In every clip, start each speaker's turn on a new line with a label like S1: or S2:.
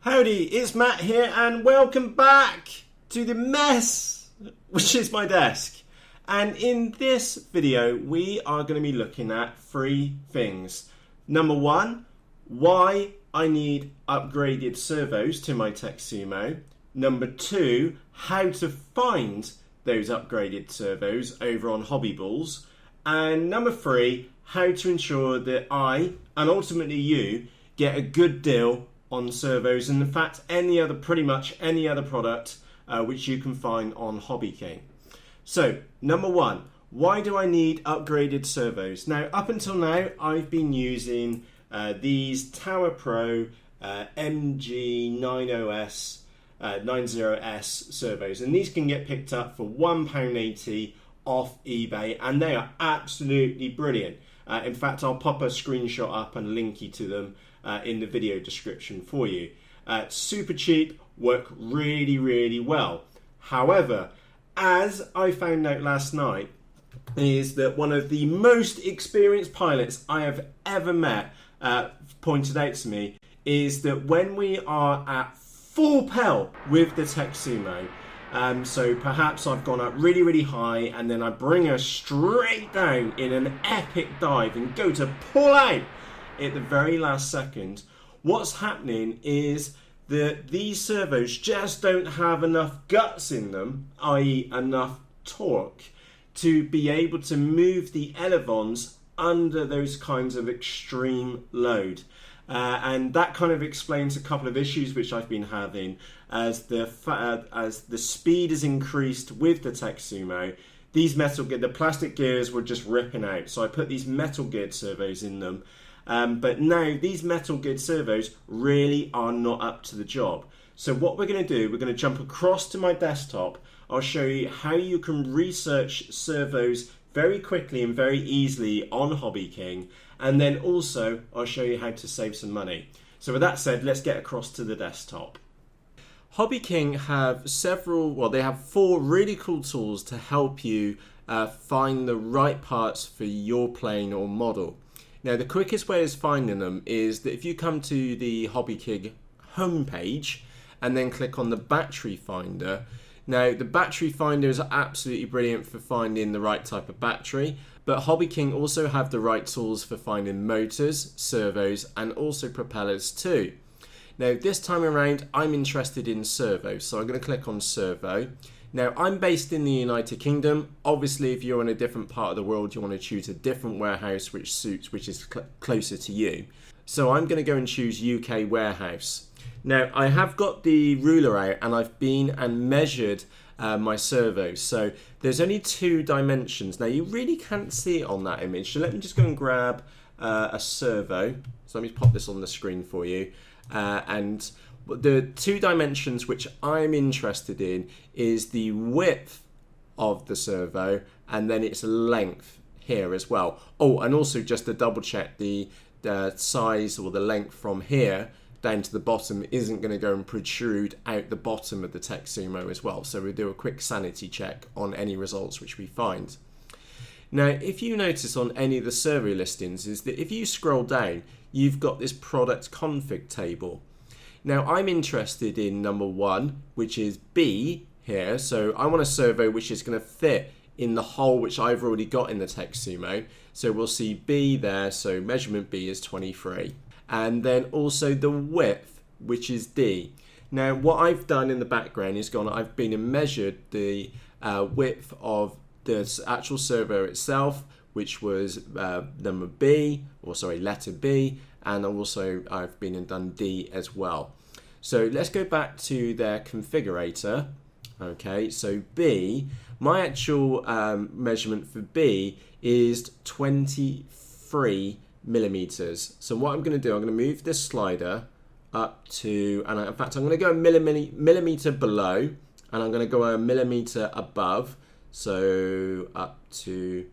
S1: Howdy, it's Matt here and welcome back to the mess, which is my desk. And in this video, we are going to be looking at three things. Number one, why I need upgraded servos to my Teksumo. Number two, how to find those upgraded servos over on Hobbyballs. And number three, how to ensure that I, and ultimately you, get a good deal on servos, and in fact pretty much any other product which you can find on HobbyKing. So number one, why do I need upgraded servos? Now up until now I've been using these Tower Pro MG90S 90S servos, and these can get picked up for £1.80 off eBay, and they are absolutely brilliant. In fact, I'll pop a screenshot up and link you to them in the video description for you. Super cheap, work really well. However, as I found out last night, is that one of the most experienced pilots I have ever met pointed out to me is that when we are at full pelt with the Teksumo, so perhaps I've gone up really high and then I bring her straight down in an epic dive and go to pull out at the very last second, what's happening is that these servos just don't have enough guts in them, i.e. enough torque, to be able to move the elevons under those kinds of extreme load. And that kind of explains a couple of issues which I've been having as the speed is increased with the Teksumo. These the plastic gears were just ripping out, so I put these metal geared servos in them. But now these metal geared servos really are not up to the job. So what we're going to do, we're going to jump across to my desktop. I'll show you how you can research servos very quickly and very easily on HobbyKing, and then also I'll show you how to save some money. So with that said, let's get across to the desktop. HobbyKing have they have four really cool tools to help you find the right parts for your plane or model. Now, the quickest way of finding them is that if you come to the HobbyKing homepage and then click on the battery finder. Now, the battery finder is absolutely brilliant for finding the right type of battery, but HobbyKing also have the right tools for finding motors, servos, and also propellers too. Now, this time around, I'm interested in servos, so I'm going to click on servo. Now, I'm based in the United Kingdom. Obviously, if you're in a different part of the world, you want to choose a different warehouse which is closer to you. So I'm going to go and choose UK warehouse. Now, I have got the ruler out and I've been and measured my servos. So there's only 2 dimensions. Now, you really can't see it on that image. So let me just go and grab a servo. So let me pop this on the screen for you. And the 2 dimensions which I'm interested in is the width of the servo and then its length here as well. Oh, and also just to double check, the size or the length from here down to the bottom isn't going to go and protrude out the bottom of the Teksumo as well. So we'll do a quick sanity check on any results which we find. Now, if you notice on any of the servo listings is that if you scroll down, you've got this product config table. Now, I'm interested in number 1, which is B here. So I want a servo which is going to fit in the hole which I've already got in the Teksumo. So we'll see B there. So measurement B is 23. And then also the width, which is D. Now, what I've done in the background is I've been and measured the width of the actual servo itself, which was letter B, and also I've been and done D as well. So let's go back to their configurator. Okay, so B, my actual measurement for B is 23 millimeters. So what I'm going to do, I'm going to move this slider up to, and in fact I'm going to go a millimeter below, and I'm going to go a millimeter above, so up to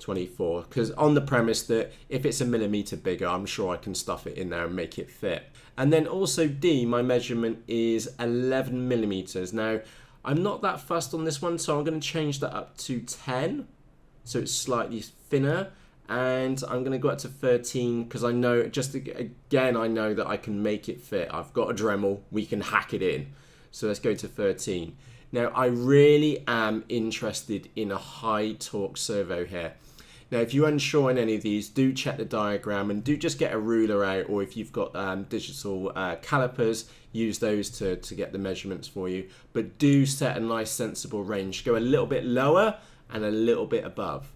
S1: 24, because on the premise that if it's a millimeter bigger, I'm sure I can stuff it in there and make it fit. And then also D, my measurement is 11 millimeters. Now, I'm not that fussed on this one, so I'm going to change that up to 10, so it's slightly thinner. and I'm going to go up to 13 because I know, just again, I know that I can make it fit. I've got a Dremel, we can hack it in. So let's go to 13. Now, I really am interested in a high torque servo here. Now, if you're unsure on any of these, do check the diagram and do just get a ruler out, or if you've got digital calipers, use those to get the measurements for you. But do set a nice sensible range. Go a little bit lower and a little bit above.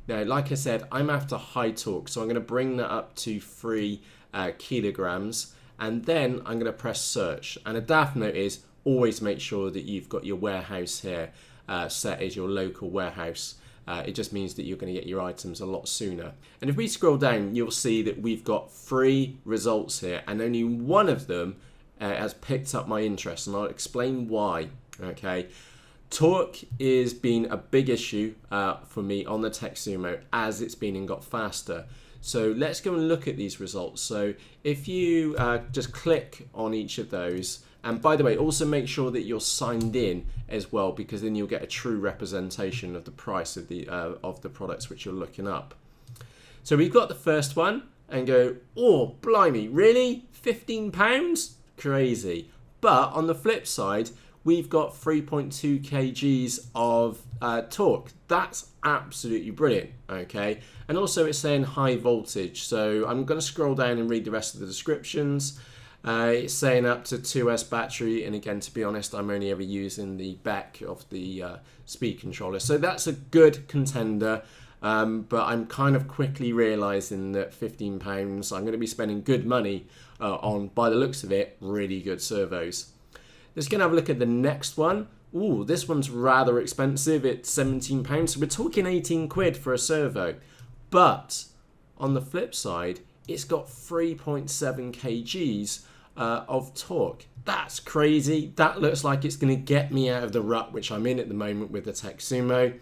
S1: Now, like I said, I'm after high torque, so I'm going to bring that up to 3 kilograms, and then I'm going to press search. And a daft note is always make sure that you've got your warehouse here set as your local warehouse. It just means that you're going to get your items a lot sooner. And if we scroll down, you'll see that we've got 3 results here, and only one of them has picked up my interest, and I'll explain why. Okay, torque is been a big issue for me on the Teksumo as it's been and got faster. So let's go and look at these results. So if you just click on each of those, and by the way, also make sure that you're signed in as well, because then you'll get a true representation of the price of the products which you're looking up. So we've got the first one and go, oh, blimey, really? £15? Crazy. But on the flip side, we've got 3.2 kgs of torque. That's absolutely brilliant, okay? And also it's saying high voltage. So I'm going to scroll down and read the rest of the descriptions. It's saying up to 2S battery, and again, to be honest, I'm only ever using the back of the speed controller, so that's a good contender, but I'm kind of quickly realizing that £15, I'm going to be spending good money on, by the looks of it, really good servos. Let's go and have a look at the next one. Ooh, this one's rather expensive. It's £17, so we're talking 18 quid for a servo, but on the flip side, it's got 3.7 kgs of torque. That's crazy. That looks like it's going to get me out of the rut which I'm in at the moment with the Teksumo.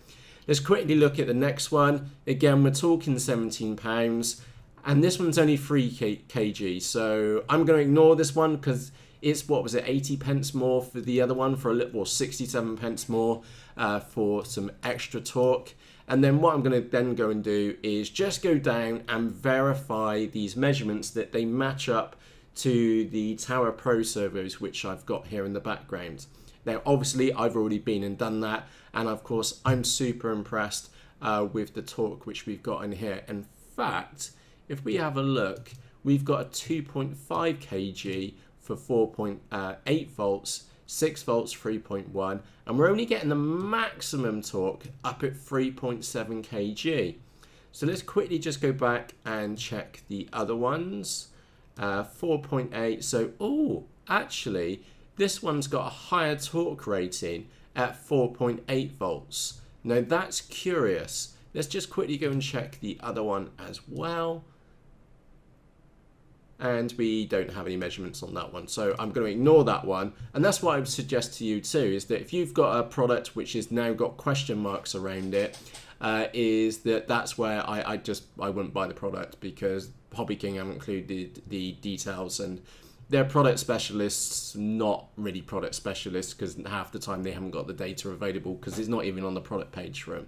S1: Let's quickly look at the next one. Again, we're talking £17, and this one's only 3 kg. So I'm going to ignore this one because it's, what was it, 80 pence more for the other one, for a little, or 67 pence more for some extra torque. And then what I'm going to then go and do is just go down and verify these measurements that they match up to the Tower Pro servos, which I've got here in the background. Now, obviously, I've already been and done that. And of course, I'm super impressed with the torque which we've got in here. In fact, if we have a look, we've got a 2.5 kg for 4.8 volts, 6 volts 3.1, and we're only getting the maximum torque up at 3.7 kg. So let's quickly just go back and check the other ones. 4.8, so actually this one's got a higher torque rating at 4.8 volts. Now that's curious. Let's just quickly go and check the other one as well. And we don't have any measurements on that one, so I'm going to ignore that one. And that's what I would suggest to you too, is that if you've got a product which has now got question marks around it, is that's where I wouldn't buy the product, because HobbyKing haven't included the details, and they're product specialists, not really product specialists, because half the time they haven't got the data available because it's not even on the product page for them.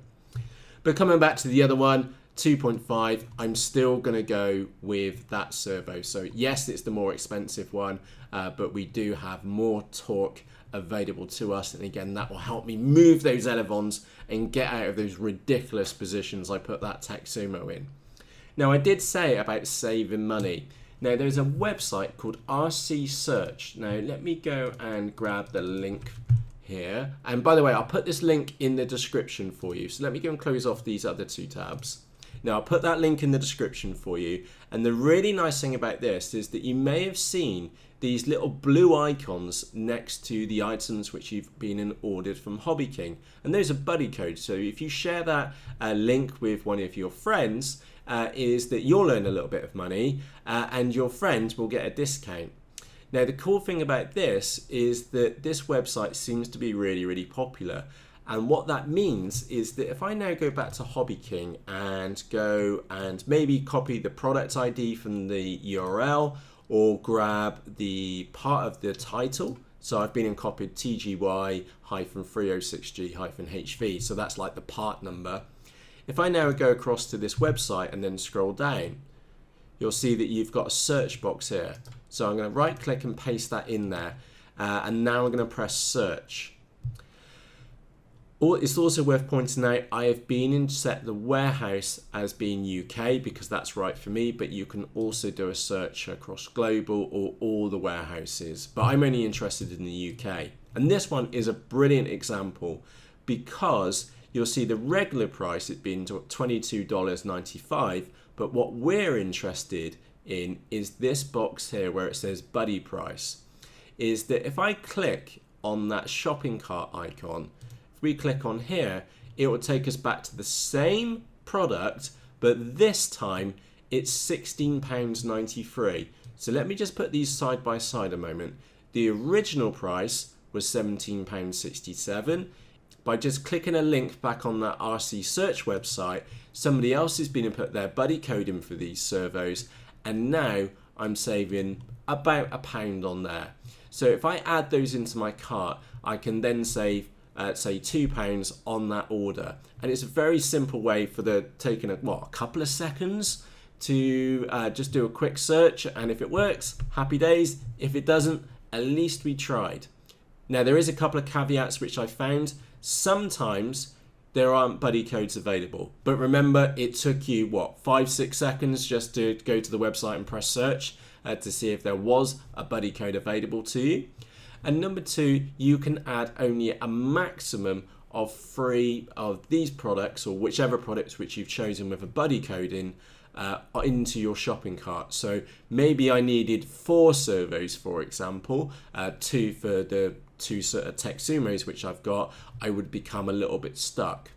S1: But coming back to the other one, 2.5, I'm still going to go with that servo. So yes, it's the more expensive one, but we do have more torque available to us, and again, that will help me move those elevons and get out of those ridiculous positions I put that Teksumo in. Now, I did say about saving money. Now, there's a website called RC Search. Now, let me go and grab the link here, and by the way, I'll put this link in the description for you. So let me go and close off these other 2 tabs. Now, I'll put that link in the description for you. And the really nice thing about this is that you may have seen these little blue icons next to the items which you've been ordered from HobbyKing. And those are buddy codes. So if you share that link with one of your friends, is that you'll earn a little bit of money and your friends will get a discount. Now, the cool thing about this is that this website seems to be really, really popular. And what that means is that if I now go back to HobbyKing and go and maybe copy the product ID from the URL, or grab the part of the title. So I've been and copied TGY-306G-HV. So that's like the part number. If I now go across to this website and then scroll down, you'll see that you've got a search box here. So I'm going to right click and paste that in there. And now I'm going to press search. It's also worth pointing out I have set the warehouse as being UK because that's right for me, but you can also do a search across global or all the warehouses. But I'm only interested in the UK. And this one is a brilliant example because you'll see the regular price it being $22.95, but what we're interested in is this box here where it says buddy price. Is that if I click on that shopping cart icon, if we click on here, it will take us back to the same product, but this time it's £16.93. So let me just put these side by side a moment. The original price was £17.67. By just clicking a link back on that RC search website, somebody else has been and put their buddy code in for these servos, and now I'm saving about £1 on there. So if I add those into my cart, I can then save say £2 on that order. And it's a very simple way for taking a couple of seconds to just do a quick search, and if it works, happy days. If it doesn't, at least we tried. Now there is a couple of caveats which I found. Sometimes there aren't buddy codes available, but remember it took you 5-6 seconds just to go to the website and press search to see if there was a buddy code available to you. And number two, you can add only a maximum of 3 of these products, or whichever products which you've chosen with a buddy code in, into your shopping cart. So maybe I needed 4 servos, for example, 2 for the 2 Teksumos which I've got. I would become a little bit stuck.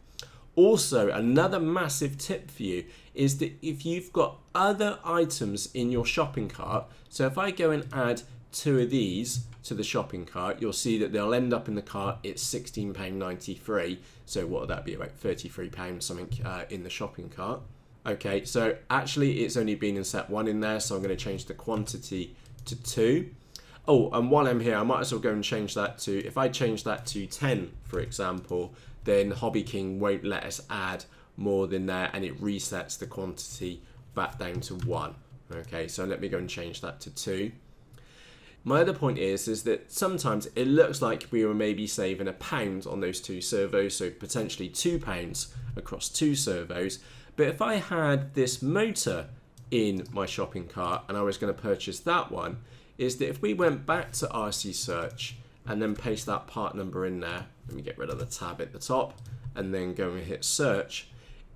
S1: Also, another massive tip for you is that if you've got other items in your shopping cart, so if I go and add 2 of these to the shopping cart, you'll see that they'll end up in the cart. It's £16.93. So what would that be, about £33 something in the shopping cart? Okay, so actually it's only been in set 1 in there, so I'm going to change the quantity to 2. Oh, and while I'm here, I might as well go and change that to, if I change that to 10, for example, then HobbyKing won't let us add more than there, and it resets the quantity back down to 1. Okay, so let me go and change that to 2. My other point is that sometimes it looks like we were maybe saving £1 on those 2 servos, so potentially £2 across 2 servos. But if I had this motor in my shopping cart and I was going to purchase that one, is that if we went back to RC search and then paste that part number in there, let me get rid of the tab at the top and then go and hit search,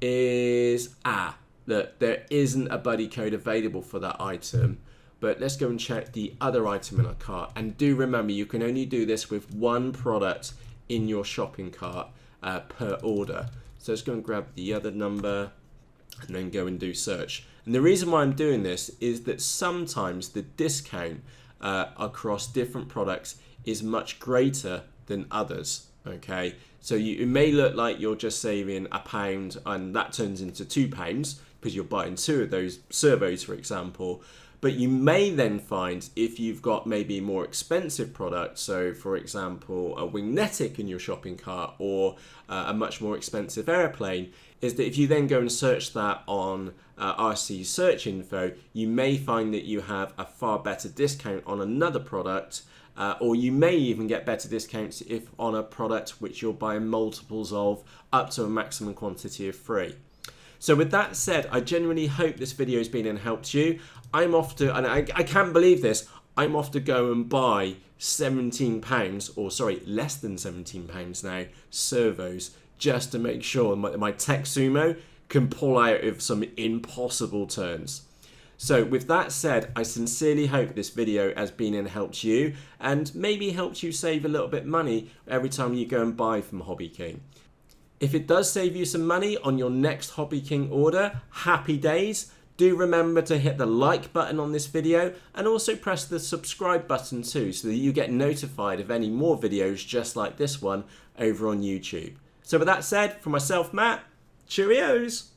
S1: is that there isn't a buddy code available for that item. But let's go and check the other item in our cart. And do remember, you can only do this with 1 product in your shopping cart per order. So let's go and grab the other number and then go and do search. And the reason why I'm doing this is that sometimes the discount across different products is much greater than others. Okay, so it may look like you're just saving £1 and that turns into £2 because you're buying 2 of those servos, for example. But you may then find if you've got maybe more expensive products, so for example a Wingnetic in your shopping cart or a much more expensive airplane, is that if you then go and search that on RC search info, you may find that you have a far better discount on another product, or you may even get better discounts if on a product which you're buying multiples of up to a maximum quantity of 3. So with that said, I genuinely hope this video has been and helped you. I'm off to, and I can't believe this, I'm off to go and buy £17, or sorry, less than £17 now, servos, just to make sure my Teksumo can pull out of some impossible turns. So with that said, I sincerely hope this video has been and helped you, and maybe helped you save a little bit money every time you go and buy from HobbyKing. If it does save you some money on your next HobbyKing order, happy days. Do remember to hit the like button on this video and also press the subscribe button too, so that you get notified of any more videos just like this one over on YouTube. So with that said, from myself, Matt, cheerios!